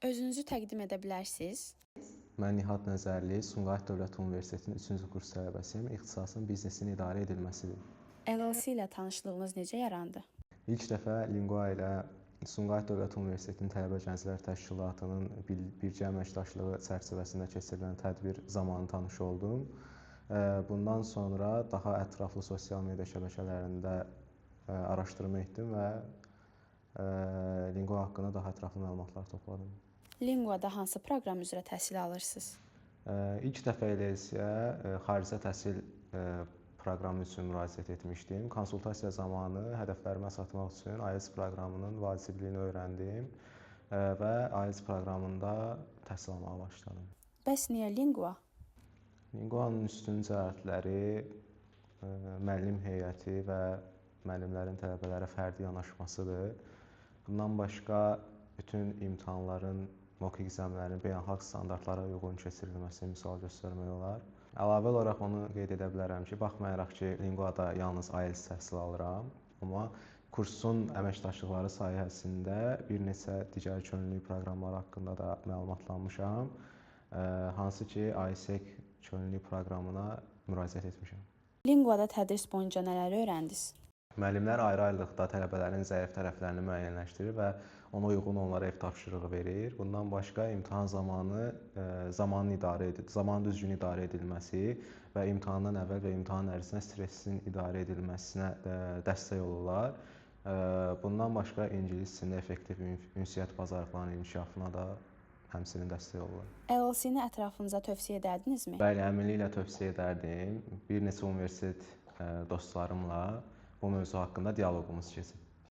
Özünüzü təqdim edə bilərsiniz? Mən Nihat Nəzərli, Sumqayıt Dövlət Universitetinin 3-cü kurs tələbəsiyəm. İxtisasım biznesin idarə edilməsidir. LLC ilə tanışlığınız necə yarandı? İlk dəfə Lingua ilə Sumqayıt Dövlət Universitetinin Tələbə Gənclər Təşkilatının birgə əməkdaşlığı çərçivəsində keçirilən tədbir zamanı tanış oldum. Bundan sonra daha ətraflı sosial media şəbəkələrində araşdırma etdim və Lingua haqqında daha ətraflı məlumatlar topladım. Linguada hansı proqram üzrə təhsil alırsınız? İlk dəfə ilə isə xaricə təhsil proqramı üçün müraciət etmişdim. Konsultasiya zamanı hədəflərimə çatmaq üçün IELTS proqramının vacibliyini öyrəndim və IELTS proqramında təhsil almağa başladım. Bəs niyə Lingua? Linguanın üstün cəhətləri müəllim heyəti və müəllimlərin tələbələrə fərdi yanaşmasıdır. Bundan başqa bütün imtahanların, mock examlərin beynəlxalq standartlara uyğun keçirilməsi misal göstərmək olar. Əlavə olaraq onu qeyd edə bilərəm ki, baxmayaraq ki, Linguada yalnız IELTS təhsil alıram, amma kursun əməkdaşlıqları sayəsində bir neçə digər könüllülük proqramları haqqında da məlumatlanmışam, hansı ki, ISEC könüllülük proqramına müraciət etmişəm. Linguada tədris boyunca nələri öyrəndiniz? Müəllimlər ayrı-ayrılıqda tələbələrin zəif tərəflərini müəyyənləşdirir və ona uyğun onlara ev tapşırığı verir. Bundan başqa imtahan zamanı zamanın düzgün idarə edilməsi və imtahandan əvvəl və imtahan ərzində stressin idarə edilməsinə dəstək olurlar. Bundan başqa ingilis dilində effektiv ünsiyyət bacarıqlarının inkişafına da həmçinin dəstək olurlar. LLC-ni ətrafınıza tövsiyə edərdinizmi? Bəli, əminliklə tövsiyə edərdim. Bir neçə universitet dostlarımla bu mövzu haqqında dialoqumuz keçib.